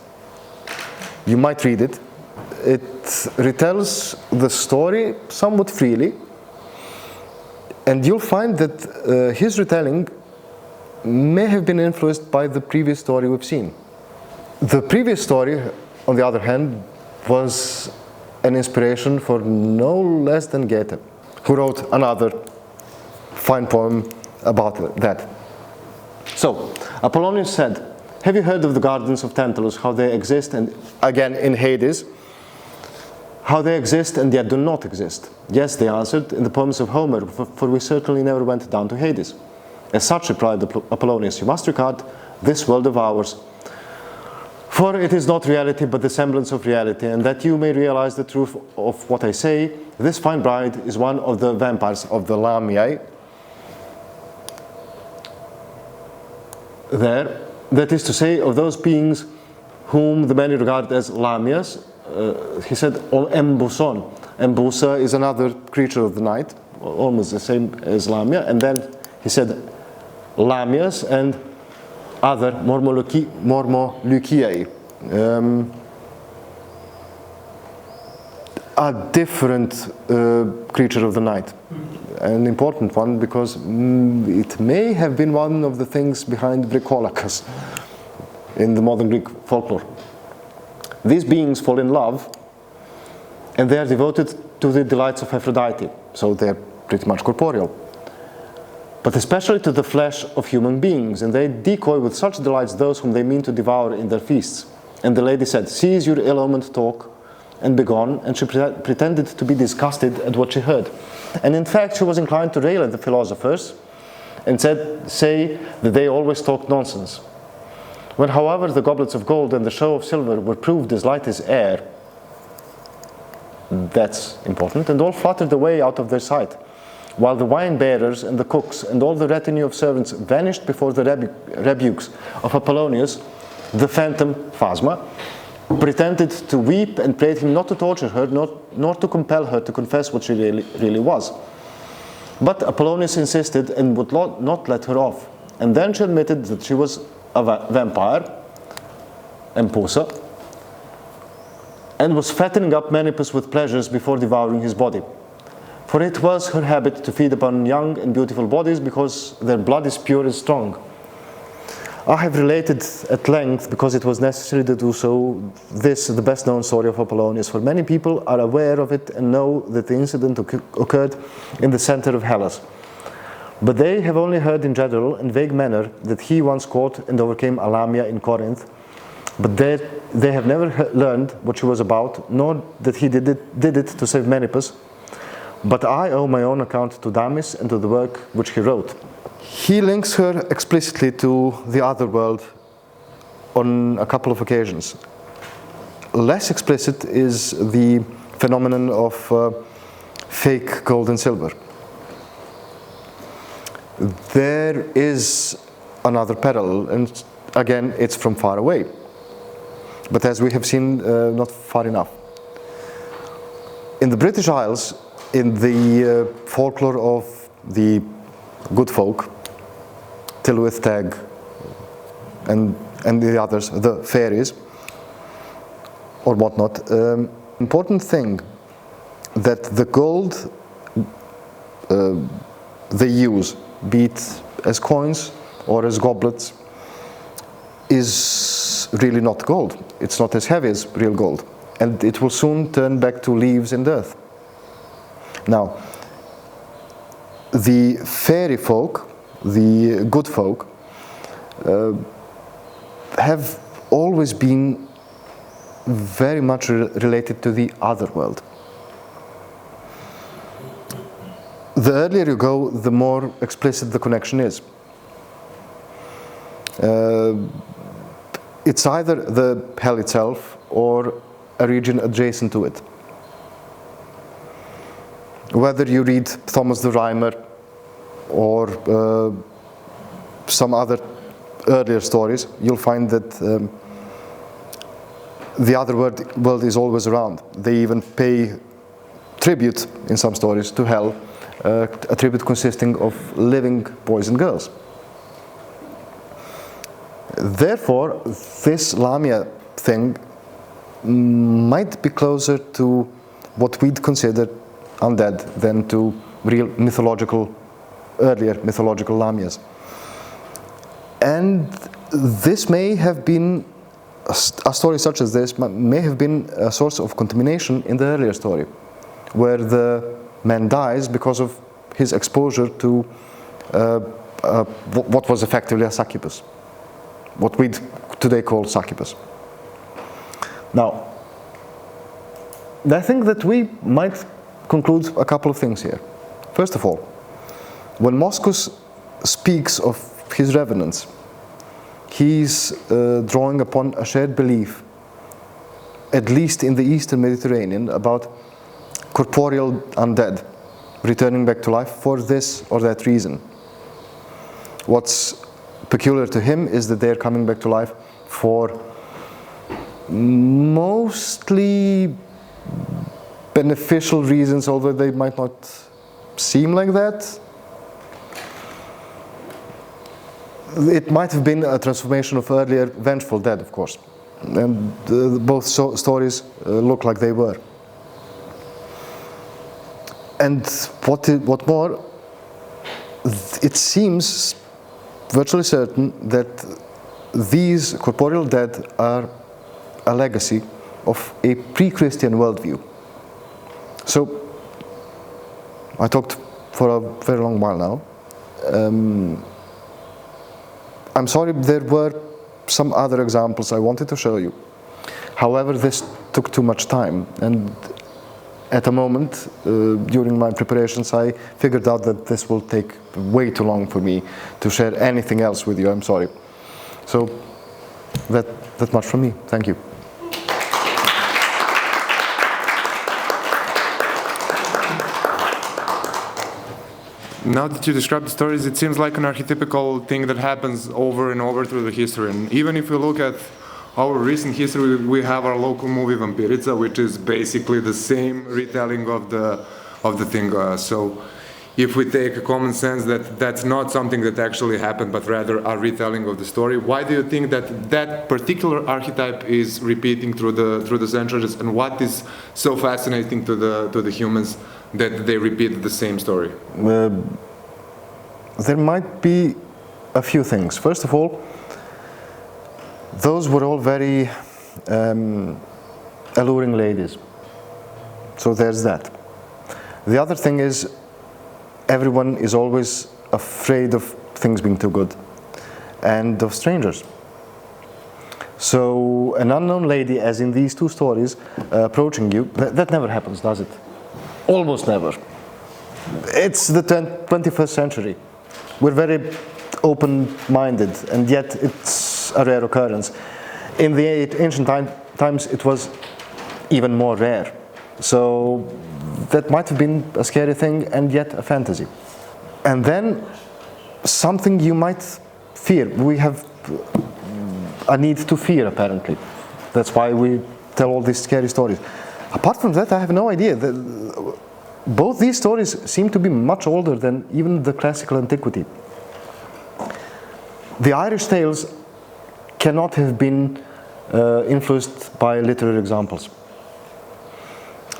You might read it. It retells the story somewhat freely, and you'll find that his retelling may have been influenced by the previous story we've seen. The previous story, on the other hand, was an inspiration for no less than Goethe, who wrote another fine poem about that. So, Apollonius said, have you heard of the gardens of Tantalus, how they exist, and again in Hades, how they exist and yet do not exist? Yes, they answered, in the poems of Homer, for we certainly never went down to Hades. As such, replied Apollonius, you must regard this world of ours, for it is not reality but the semblance of reality, and that you may realize the truth of what I say, this fine bride is one of the vampires of the Lamiae. There, that is to say, of those beings whom the many regard as Lamias. He said, Embuson. Embusa is another creature of the night, almost the same as Lamia, and then he said Lamias and other Mormoluciae, a different creature of the night, an important one because it may have been one of the things behind Bricolacus in the modern Greek folklore. These beings fall in love and they are devoted to the delights of Aphrodite, so they're pretty much corporeal, but especially to the flesh of human beings, and they decoy with such delights those whom they mean to devour in their feasts. And the lady said, cease your ill-omened talk and begone, and she pretended to be disgusted at what she heard. And in fact she was inclined to rail at the philosophers and say that they always talked nonsense. When however the goblets of gold and the show of silver were proved as light as air, that's important, and all fluttered away out of their sight, while the wine bearers and the cooks and all the retinue of servants vanished before the rebukes of Apollonius, the phantom Phasma pretended to weep and prayed him not to torture her, nor to compel her to confess what she really was. But Apollonius insisted and would not let her off, and then she admitted that she was a vampire, Empusa, and was fattening up Menipus with pleasures before devouring his body. For it was her habit to feed upon young and beautiful bodies because their blood is pure and strong. I have related at length, because it was necessary to do so, this, the best known story of Apollonius, for many people are aware of it and know that the incident occurred in the center of Hellas. But they have only heard in general and vague manner that he once caught and overcame a Lamia in Corinth, but they have never learned what she was about, nor that he did it to save Menipus. But I owe my own account to Damis and to the work which he wrote. He links her explicitly to the other world on a couple of occasions. Less explicit is the phenomenon of fake gold and silver. There is another parallel, and again it's from far away, but as we have seen, not far enough. In the British Isles, in the folklore of the good folk, Tylwyth Teg and the others, the fairies or whatnot, important thing that the gold they use, be it as coins or as goblets, is really not gold. It's not as heavy as real gold, and it will soon turn back to leaves and earth. Now, the fairy folk, the good folk, have always been very much related to the other world. The earlier you go, the more explicit the connection is. It's either the hell itself or a region adjacent to it. Whether you read Thomas the Rhymer or some other earlier stories, you'll find that the other world is always around. They even pay tribute in some stories to hell, a tribute consisting of living boys and girls. Therefore, this Lamia thing might be closer to what we'd consider undead than to real earlier mythological Lamias. And this may have been a story such as this may have been a source of contamination in the earlier story, where the man dies because of his exposure to what was effectively a succubus, what we today call succubus. Now, I think that we might conclude a couple of things here. First of all, when Moschus speaks of his revenants, he's drawing upon a shared belief, at least in the Eastern Mediterranean, about corporeal undead returning back to life for this or that reason. What's peculiar to him is that they're coming back to life for mostly beneficial reasons, although they might not seem like that. It might have been a transformation of earlier vengeful dead, of course, and both stories look like they were. And what more, it seems virtually certain that these corporeal dead are a legacy of a pre-Christian worldview. So, I talked for a very long while now. I'm sorry, there were some other examples I wanted to show you. However, this took too much time, and at a moment during my preparations I figured out that this will take way too long for me to share anything else with you. I'm sorry. So that much from me. Thank you. Now that you describe the stories, it seems like an archetypical thing that happens over and over through the history. And even if we look at our recent history, we have our local movie Vampirica, which is basically the same retelling of the thing. So if we take a common sense that that's not something that actually happened, but rather a retelling of the story, why do you think that that particular archetype is repeating through the centuries, and what is so fascinating to the humans that they repeat the same story? There might be a few things. First of all, those were all very alluring ladies. So there's that. The other thing is, everyone is always afraid of things being too good and of strangers. So an unknown lady, as in these two stories, approaching you, that never happens, does it? Almost never. It's the 21st century. We're very open-minded, and yet it's a rare occurrence. In the ancient times, it was even more rare. So that might have been a scary thing, and yet a fantasy. And then something you might fear. We have a need to fear, apparently. That's why we tell all these scary stories. Apart from that, I have no idea. Both these stories seem to be much older than even the classical Antiquity. The Irish tales cannot have been influenced by literary examples.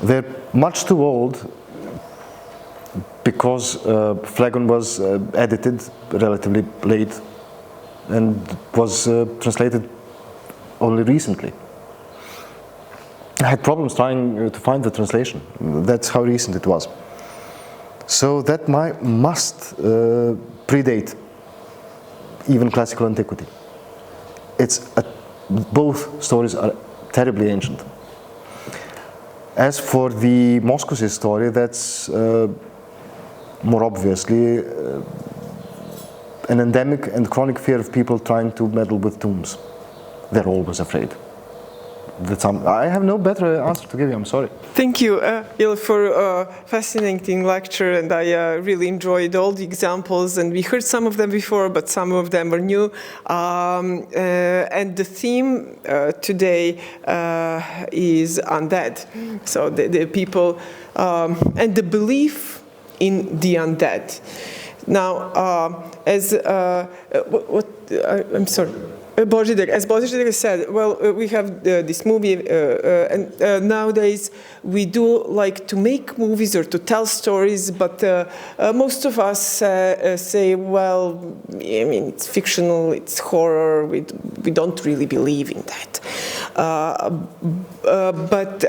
They're much too old because Phlegon was edited relatively late and was translated only recently. I had problems trying to find the translation. That's how recent it was. So that must predate even classical Antiquity. Both stories are terribly ancient. As for the Moschus story, that's more obviously an endemic and chronic fear of people trying to meddle with tombs. They're always afraid. I have no better answer to give you, I'm sorry. Thank you, Il, for a fascinating lecture, and I really enjoyed all the examples, and we heard some of them before, but some of them were new. And the theme today is undead. So the people and the belief in the undead. Now, I'm sorry. As Božidar said, well, we have this movie, and nowadays we do like to make movies or to tell stories, but most of us say, well, I mean, it's fictional, it's horror, we don't really believe in that. But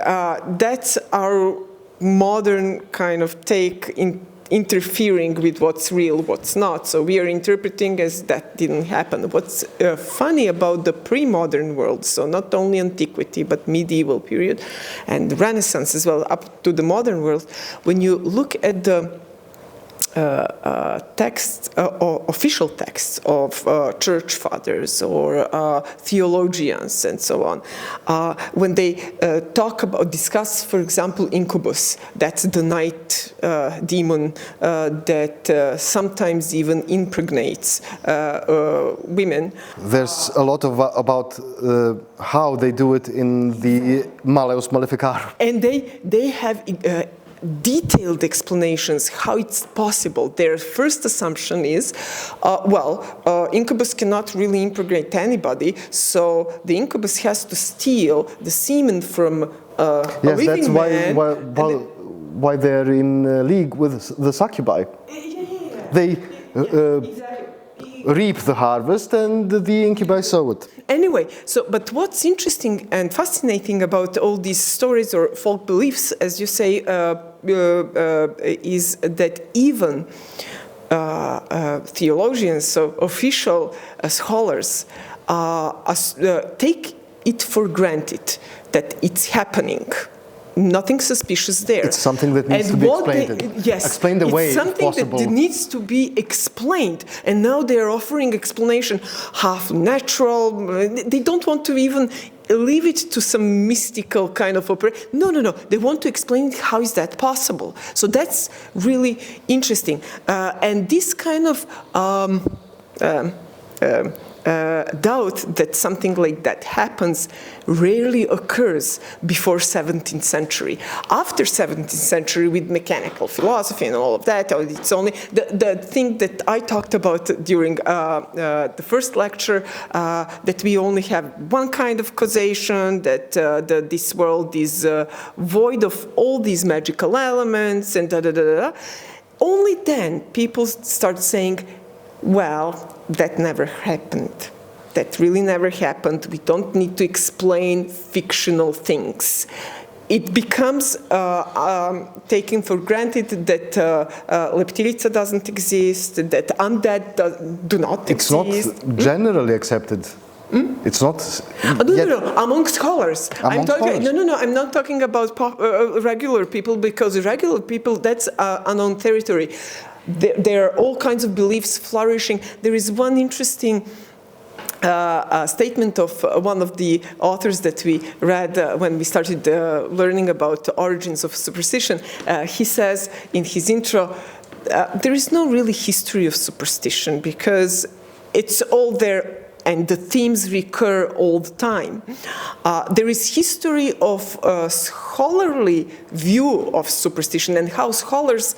that's our modern kind of take in interfering with what's real, what's not. So we are interpreting as that didn't happen. What's funny about the pre-modern world, so not only antiquity, but medieval period and Renaissance as well, up to the modern world, when you look at the texts, or official texts of church fathers or theologians and so on, when they discuss, for example, incubus, that's the night demon that sometimes even impregnates women. There's a lot about how they do it in the Malleus Maleficarum. And they have detailed explanations how it's possible. Their first assumption is, incubus cannot really impregnate anybody, so the incubus has to steal the semen from a living man. Why they're in league with the succubi. They reap the harvest and the incubi sow it. Anyway, but what's interesting and fascinating about all these stories or folk beliefs, as you say, is that even theologians, so official scholars, take it for granted that it's happening. Nothing suspicious there. It's something that needs to be explained. Yes, explained away, it's something that needs to be explained. And now they're offering explanation half natural. They don't want to even leave it to some mystical kind of operation. No. They want to explain how is that possible. So that's really interesting. And this kind of doubt that something like that happens rarely occurs before 17th century. After 17th century, with mechanical philosophy and all of that, it's only the thing that I talked about during the first lecture, that we only have one kind of causation, that this world is void of all these magical elements, and Only then people start saying, well, that never happened. That really never happened. We don't need to explain fictional things. It becomes taken for granted that leptirica doesn't exist, that undead do not exist. It's not generally accepted. It's not. No. Among scholars. I'm not talking about regular people, because regular people, that's unknown territory. There are all kinds of beliefs flourishing. There is one interesting statement of one of the authors that we read when we started learning about the origins of superstition. He says in his intro, there is no really history of superstition because it's all there and the themes recur all the time. There is history of a scholarly view of superstition and how scholars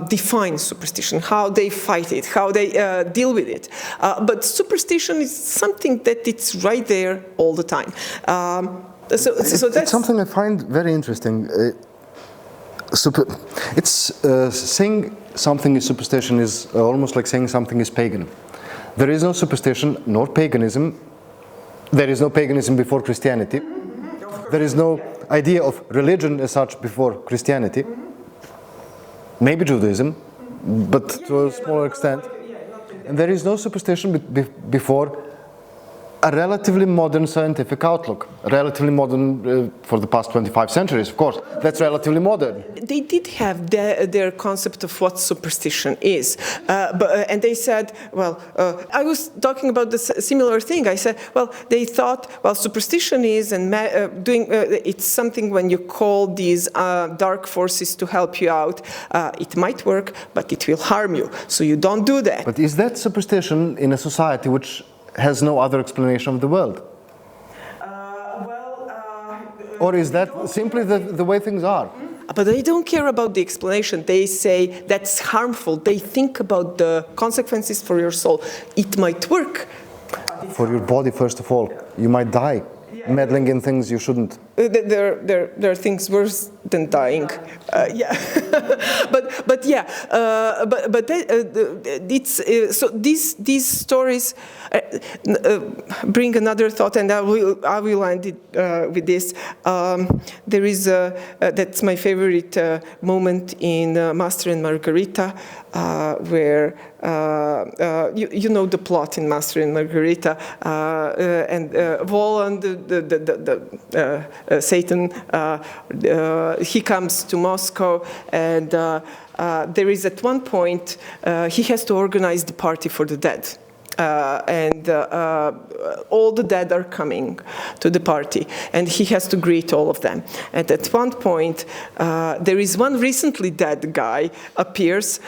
define superstition, how they fight it, how they deal with it. But superstition is something that it's right there all the time. So that's something I find very interesting. Saying something is superstition is almost like saying something is pagan. There is no superstition nor paganism. There is no paganism before Christianity. There is no idea of religion as such before Christianity. Maybe Judaism, but to a smaller extent. And there is no superstition before a relatively modern scientific outlook. Relatively modern for the past 25 centuries, of course. That's relatively modern. They did have their concept of what superstition is. And they said, I was talking about the similar thing. I said, they thought, superstition is, and it's something when you call these dark forces to help you out. It might work, but it will harm you. So you don't do that. But is that superstition in a society which has no other explanation of the world? Or is that simply the way things are? But they don't care about the explanation. They say that's harmful. They think about the consequences for your soul. It might work. For your body, first of all. You might die meddling in things you shouldn't. there are things worse than dying. Yeah, so these stories bring another thought, and I will end it with this. There is that's my favorite moment in Master and Margarita, where you know the plot in Master and Margarita, and Voland, Satan, he comes to Moscow, and there is at one point he has to organize the party for the dead. And all the dead are coming to the party, and he has to greet all of them. And at one point, there is one recently dead guy appears,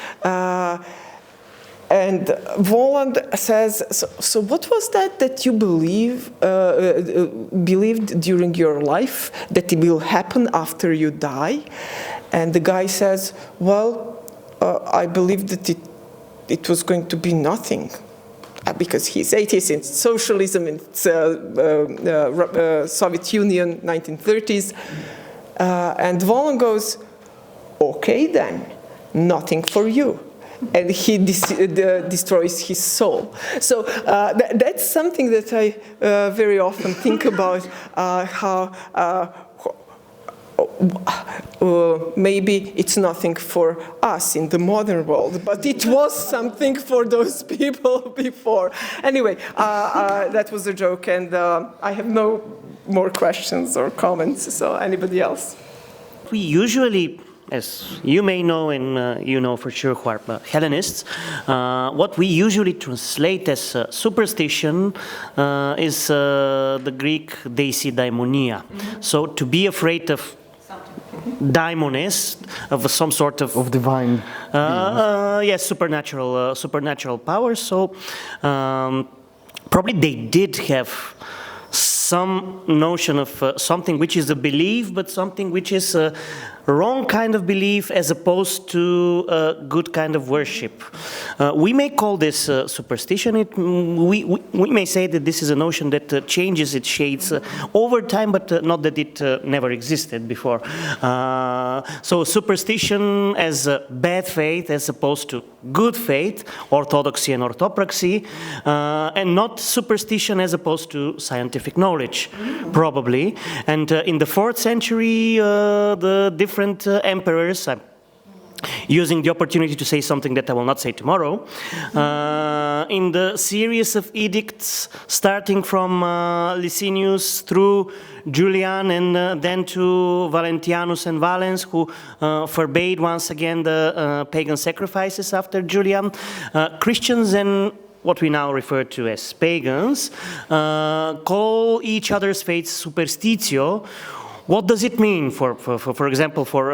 and Voland says, so what was that you believed during your life, that it will happen after you die? And the guy says, well, I believed that it was going to be nothing. Because he's atheist, in socialism, in Soviet Union, 1930s. And Voland goes, okay then, nothing for you. And he destroys his soul. So that's something that I very often think about, how maybe it's nothing for us in the modern world, but it was something for those people before. Anyway, that was a joke, and I have no more questions or comments, so anybody else? We usually, as you may know, and you know for sure who are Hellenists, what we usually translate as superstition is the Greek daimonia. So to be afraid of daimones, of some sort of divine yes, supernatural power. So probably they did have some notion of something which is a belief, but something which is a wrong kind of belief as opposed to a good kind of worship. We may call this superstition. We may say that this is a notion that changes its shades over time, but not that it never existed before. So superstition as bad faith as opposed to good faith, orthodoxy and orthopraxy, and not superstition as opposed to scientific knowledge, probably. And in the 4th century, the different emperors, using the opportunity to say something that I will not say tomorrow, in the series of edicts starting from Licinius through Julian and then to Valentianus and Valens, who forbade once again the pagan sacrifices after Julian, Christians and what we now refer to as pagans call each other's faiths superstitio. What does it mean, for example, for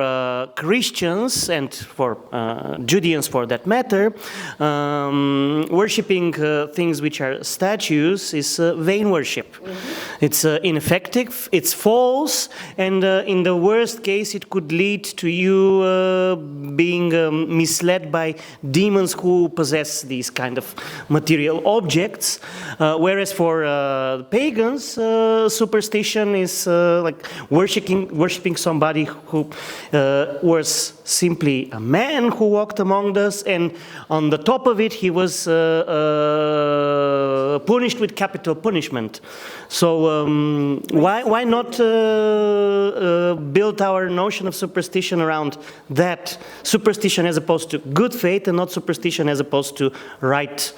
Christians and for Judeans for that matter, worshipping things which are statues is vain worship. It's ineffective, it's false, and in the worst case it could lead to you being misled by demons who possess these kind of material objects, whereas for pagans, superstition is like worshipping somebody who was simply a man who walked among us, and on the top of it he was punished with capital punishment. So why not build our notion of superstition around that? Superstition as opposed to good faith, and not superstition as opposed to right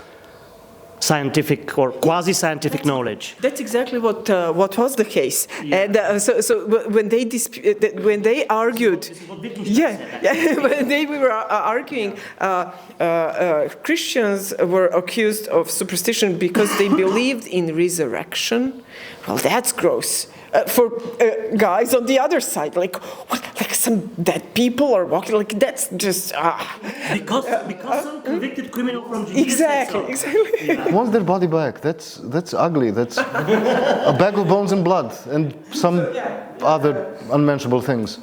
scientific or quasi-scientific knowledge. That's exactly what was the case. Yeah. And so when they argued, when they were arguing, Christians were accused of superstition because they believed in resurrection. Well, that's gross. For guys on the other side, like what, like some dead people are walking, like that's just because some convicted criminal from Judea. Exactly. Yeah. Want their body back? That's ugly. That's a bag of bones and blood and some other unmentionable things.